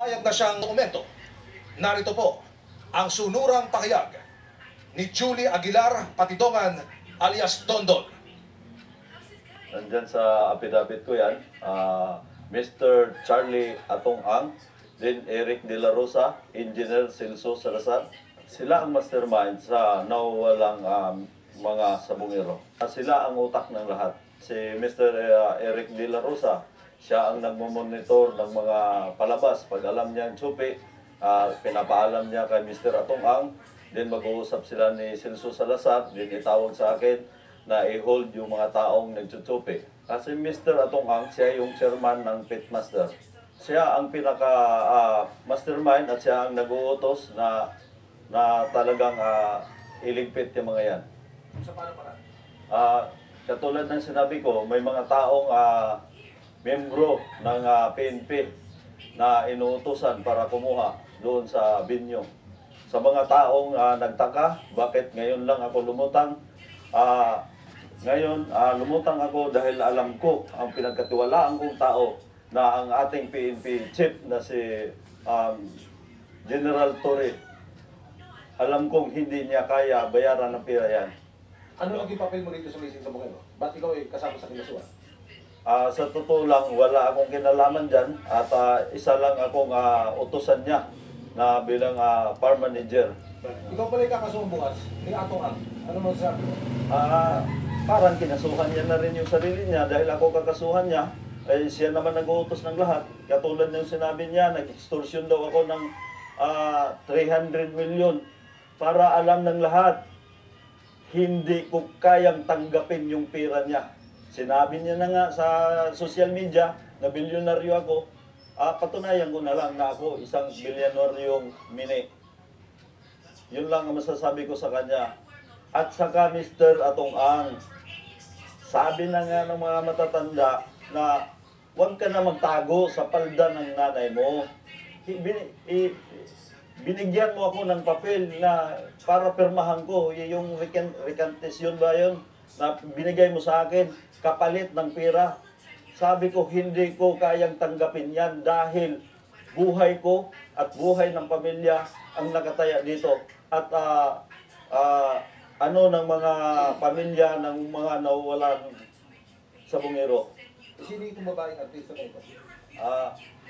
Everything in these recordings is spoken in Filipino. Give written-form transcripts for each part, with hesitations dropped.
Ayag na siyang dokumento. Narito po ang sunurang pakayag ni Julie Aguilar Patidongan alias Dondon. Nandyan sa affidavit ko yan, Mr. Charlie Atong Ang, then Eric De La Rosa, Engineer Celso Salazar. Sila ang mastermind sa nawawalang mga sabungero. Sila ang utak ng lahat. Si Mr. Eric De La Rosa, siya ang nagmamonitor ng mga palabas. Pag alam niya ang tsupi, pinapaalam niya kay Mr. Atong Ang, then mag-uusap sila ni Celso Salazar, then itawag sa akin na i-hold yung mga taong nagtutsupi. Kasi Mr. Atong Ang, siya yung chairman ng Pitmaster. Siya ang pinaka-mastermind at siya ang nag-uutos na talagang iligpit yung mga yan. Sa paano paraan? Katulad ng sinabi ko, may mga taong membro ng PNP na inuutosan para kumuha doon sa binyo. Sa mga taong nagtaka, bakit ngayon lang ako lumutang? Ngayon, lumutang ako dahil alam ko ang pinagkatiwalaan kong tao na ang ating PNP chief na si General Torre. Alam kong hindi niya kaya bayaran ng pira yan. Ano naging papel mo rito sa Missing Sabungero? Ba't ikaw ay kasama sa kinasuhan? Sa totoo lang, wala akong kinalaman dyan at isa lang akong utusan niya na bilang farm manager. Ikaw pala yung kakasuhan bukas ni Atong Ang. Ano mo sabi mo? Parang kinasuhan niya na rin yung sarili niya dahil ako kakasuhan niya. Eh, siya naman nag-uutos ng lahat. Katulad ng sinabi niya, nag-extortion daw ako ng 300 million para alam ng lahat. Hindi ko kayang tanggapin yung pera niya. Sinabi niya na nga sa social media na bilyonaryo ako. Patunayan ko na lang na ako isang bilyonaryong mini. Yun lang ang masasabi ko sa kanya. At saka Mr. Atong Ang, sabi na nga ng mga matatanda na huwag ka na magtago sa palda ng nanay mo. Binigyan mo ako ng papel na para pirmahan ko, yung recantation ba yun, na binigay mo sa akin, kapalit ng pera. Sabi ko, hindi ko kayang tanggapin yan dahil buhay ko at buhay ng pamilya ang nakataya dito. At ano ng mga pamilya ng mga nawawalan sa bungero. Sino itong babaeng artista na ito?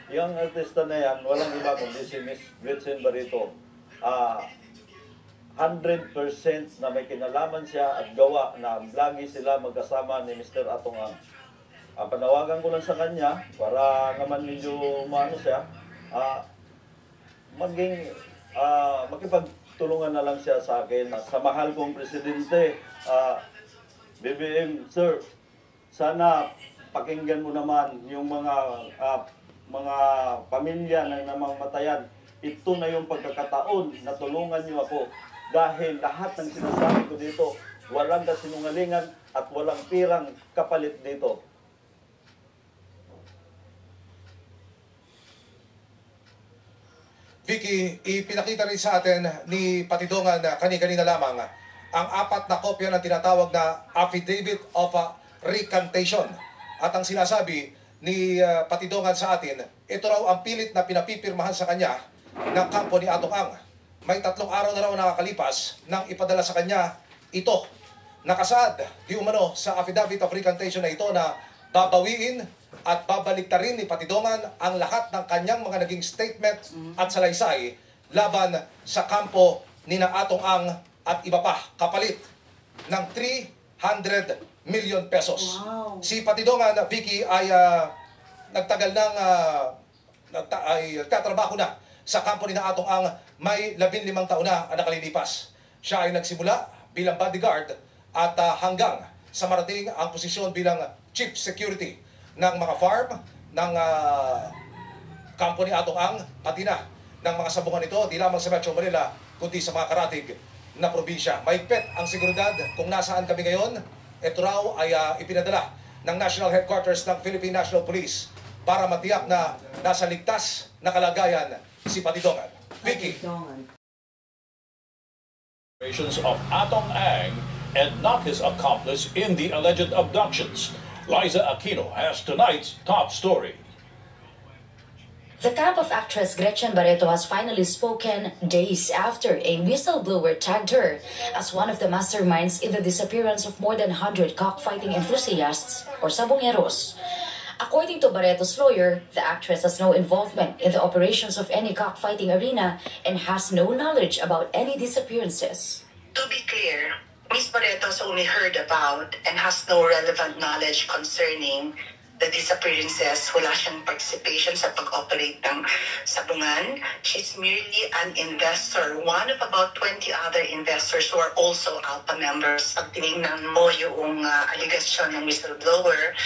Yung artista na yan, walang iba kundi si Miss Gretchen Barreto. 100% na may kinalaman siya at gawa na lagi sila magkasama ni Mr. Atong Ang. Panawagan ko lang sa kanya para naman medyo umano siya, makipagtulungan na lang siya sa akin. Sa mahal kong presidente, BBM, sir, sana pakinggan mo naman yung mga pamilya na namamatayan. Ito na yung pagkakataon na tulungan niyo ako dahil lahat ng sinasabi ko dito, walang kasinungalingan at walang pirang kapalit dito. Vicky, ipinakita rin sa atin ni Patidongan na kani-kanina lamang ang 4 na kopya ng tinatawag na Affidavit of Recantation. At ang sinasabi ni Patidongan sa atin, ito raw ang pilit na pinapipirmahan sa kanya ng kampo ni Atong Ang. May 3 araw na raw nakakalipas nang ipadala sa kanya ito. Nakasaad di umano sa Affidavit of Recantation na ito na babawiin at babaliktarin ni Patidongan ang lahat ng kanyang mga naging statement at salaysay laban sa kampo ni na Atong Ang at iba pa kapalit ng 300 million pesos. Wow. Si Patidongan, Vicky, ay nagtagal ng nagtatrabaho na sa kampo ni na Atong Ang. May 15 taon na ang nakalilipas. Siya ay nagsimula bilang bodyguard at hanggang sa marating ang posisyon bilang chief security ng mga farm ng kampo ni Atong Ang, pati na ng mga sabungan ito, di lamang sa Metro Manila, kundi sa mga karatig na probinsya. Mahigpit ang seguridad kung nasaan kami ngayon. Ito raw ay ipinadala ng National Headquarters ng Philippine National Police para matiyak na nasa ligtas na kalagayan si Patidongan. Vicky. Of Atong Ang and not his accomplice in the alleged abductions. Liza Aquino has tonight's top story. The camp of actress Gretchen Barreto has finally spoken days after a whistleblower tagged her as one of the masterminds in the disappearance of more than 100 cockfighting enthusiasts or sabongeros. According to Barreto's lawyer, the actress has no involvement in the operations of any cockfighting arena and has no knowledge about any disappearances. To be clear, Ms. Barreto has only heard about and has no relevant knowledge concerning the disappearances. Wala siyang participation sa pag-operate ng sabungan. She's merely an investor, one of about 20 other investors who are also ALPA members. Pag tinignan mo yung allegation ng whistleblower,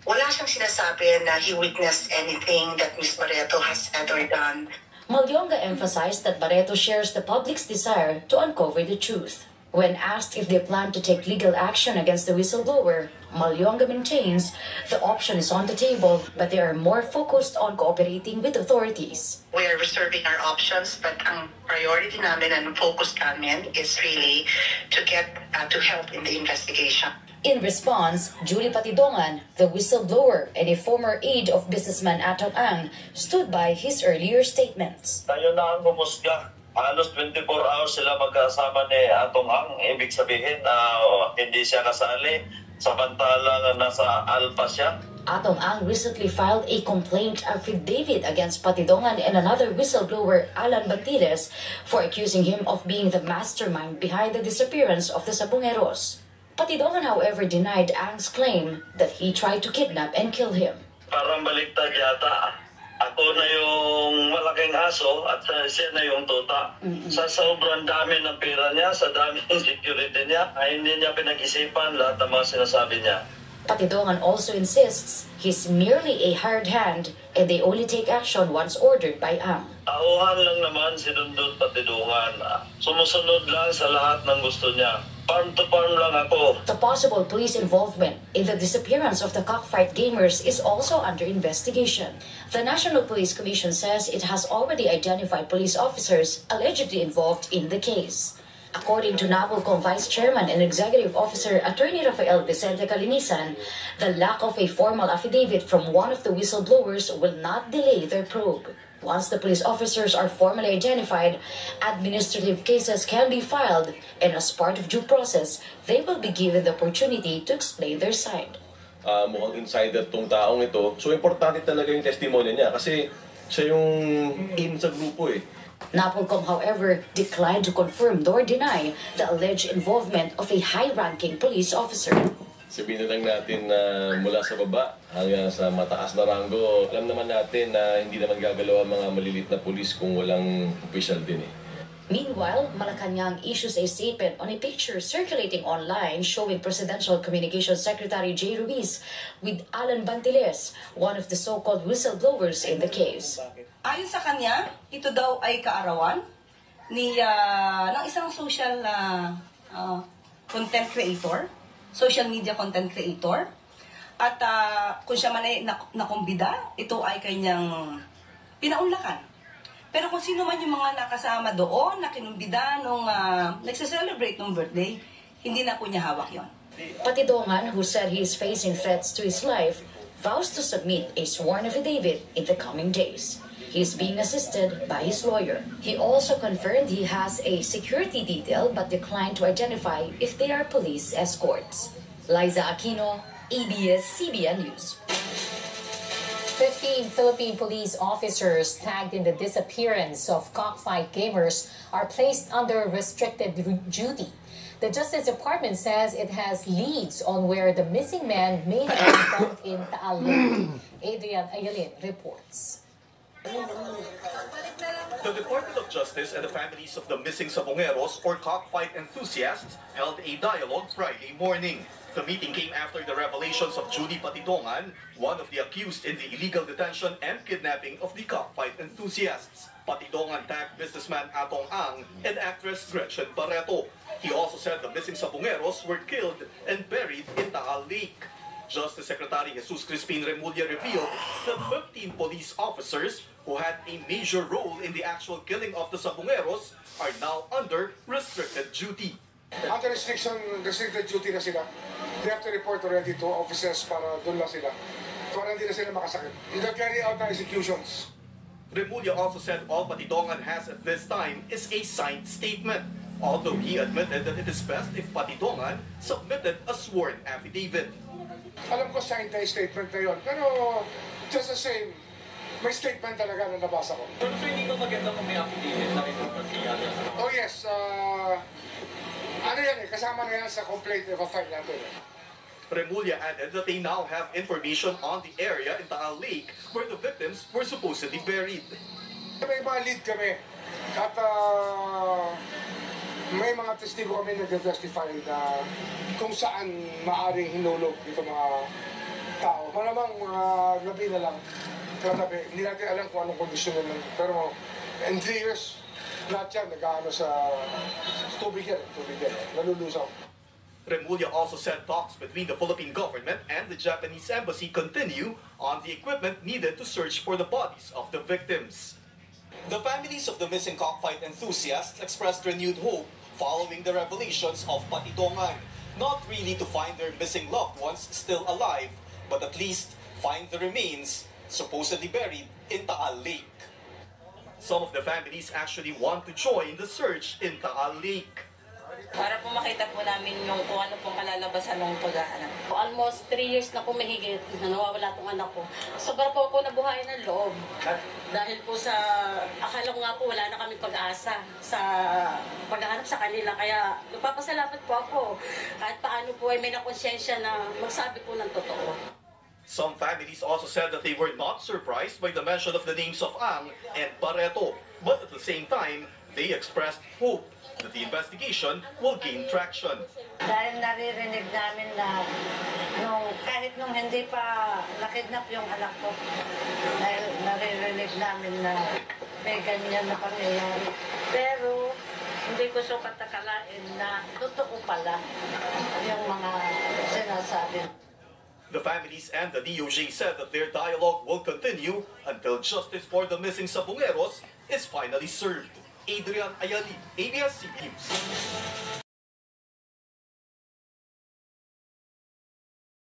wala siyang sinasabi na he witnessed anything that Ms. Barreto has said or done. Malyonga emphasized that Barreto shares the public's desire to uncover the truth. When asked if they plan to take legal action against the whistleblower, Malyonga maintains the option is on the table, but they are more focused on cooperating with authorities. We are reserving our options, but ang priority namin and focus namin is really to get to help in the investigation. In response, Julie Patidongan, the whistleblower and a former aide of businessman Atong Ang, stood by his earlier statements. Tayo na ang humusga. Halos 24 hours sila magkasama ni Atong Ang. Ibig sabihin na hindi siya kasali. Samantalang nasa Alpha siya. Atong Ang recently filed a complaint affidavit against Patidongan and another whistleblower, Alan Bantiles, for accusing him of being the mastermind behind the disappearance of the sabongeros. Patidongan, however, denied Ang's claim that he tried to kidnap and kill him. Parang baliktad yata. Ako na yung malaking aso at siya na yung tuta. Sa sobrang dami ng pera niya, sa dami ng security niya, ay hindi niya pinag-isipan lahat ng mga sinasabi niya. Patidongan also insists he's merely a hired hand and they only take action once ordered by Ang. Tauhan lang naman si Dundut Patidongan. Sumusunod lang sa lahat ng gusto niya. Farm to farm lang ako. The possible police involvement in the disappearance of the cockfight gamers is also under investigation. The National Police Commission says it has already identified police officers allegedly involved in the case. According to NAPOLCOM Vice Chairman and Executive Officer Attorney Rafael Vicente Calinisan, the lack of a formal affidavit from one of the whistleblowers will not delay their probe. Once the police officers are formally identified, administrative cases can be filed, and as part of due process, they will be given the opportunity to explain their side. Mukhang insider tong taong ito. So, importante talaga yung testimony niya kasi siya yung in sa grupo eh. NAPOLCOM, however, declined to confirm nor deny the alleged involvement of a high-ranking police officer. Sabihin na lang natin na mula sa baba hanggang sa mataas na ranggo, alam naman natin na hindi naman gagalaw ang mga malilit na pulis kung walang opisyal din eh. Meanwhile, Malacanang issues a statement on a picture circulating online showing Presidential Communications Secretary Jay Ruiz with Alan Bantiles, one of the so-called whistleblowers in the case. Ayon sa kanya, ito daw ay kaarawan ng isang social content creator, social media content creator. At kung siya man ay nakumbida, ito ay kanyang pinaunlakan. Pero kung sino man yung mga nakasama doon, na kinumbida nung nagsa-celebrate ng birthday, hindi na po niya hawak yon. Patidongan, who said he is facing threats to his life, vows to submit a sworn affidavit in the coming days. He is being assisted by his lawyer. He also confirmed he has a security detail but declined to identify if they are police escorts. Liza Aquino, ABS-CBN News. 15 Philippine police officers tagged in the disappearance of cockfight gamers are placed under restricted duty. The Justice Department says it has leads on where the missing man may have been found in Taal Lake. Adrian Ayalin reports. The Department of Justice and the families of the missing sabongeros or cockfight enthusiasts held a dialogue Friday morning. The meeting came after the revelations of Judy Patidongan, one of the accused in the illegal detention and kidnapping of the cockfight enthusiasts. Patidongan tagged businessman Atong Ang and actress Gretchen Barreto. He also said the missing sabongeros were killed and buried in Taal Lake. Justice Secretary Jesus Crispin Remulla revealed that 15 police officers who had a major role in the actual killing of the sabongeros are now under restricted duty. Under restricted duty na sila. They have to report already to officers para doon lang sila. Para hindi na sila makasakit. They carry out na executions. Remulla also said all Patidongan has at this time is a signed statement, although he admitted that it is best if Patidongan submitted a sworn affidavit. Alam ko signed na yung statement na yun, pero just the same, may statement talaga na nabasa ko. Pero so hindi ko maganda kung may affidavit na rin Oh yes, ano yan eh, kasama na yan sa complaint na file natin eh. Remulla added that they now have information on the area in Taal Lake where the victims were supposedly buried. May mga lead kami at may mga testigo kami nag-testify na kung saan maaaring hinulog itong mga tao. Malamang mga gabi na lang, katabi. Hindi natin alam kung anong kondisyon nila. Pero in 3 years, lahat yan nag-ano sa tubig yan, nalulusaw. Remulla also said talks between the Philippine government and the Japanese embassy continue on the equipment needed to search for the bodies of the victims. The families of the missing cockfight enthusiasts expressed renewed hope following the revelations of Patidongan, not really to find their missing loved ones still alive, but at least find the remains supposedly buried in Taal Lake. Some of the families actually want to join the search in Taal Lake. Para po makita po namin yung kung ano pong kalalabasan ng paghahanap. Almost 3 years na po mahigit na nawawala tong anak ko. Sobra po ako nabuhayan ng loob. Dahil po sa, akala ko nga po wala na kami pag-asa sa paghahanap sa kanila. Kaya nagpapasalamat po ako. Kahit paano po ay may nakonsensya na magsabi po ng totoo. Some families also said that they were not surprised by the mention of the names of Ang and Barreto. But at the same time, they expressed hope that the investigation will gain traction. Dahil naririnig namin na kahit nung hindi pa nakidnap yung anak ko, dahil naririnig namin na may ganyan na pangyayari. Pero hindi ko sukat akalain na totoo pala yung mga sinasabi. The families and the DOJ said that their dialogue will continue until justice for the missing Sabongeros is finally served. Adrian Ayali, ABS-CBN News.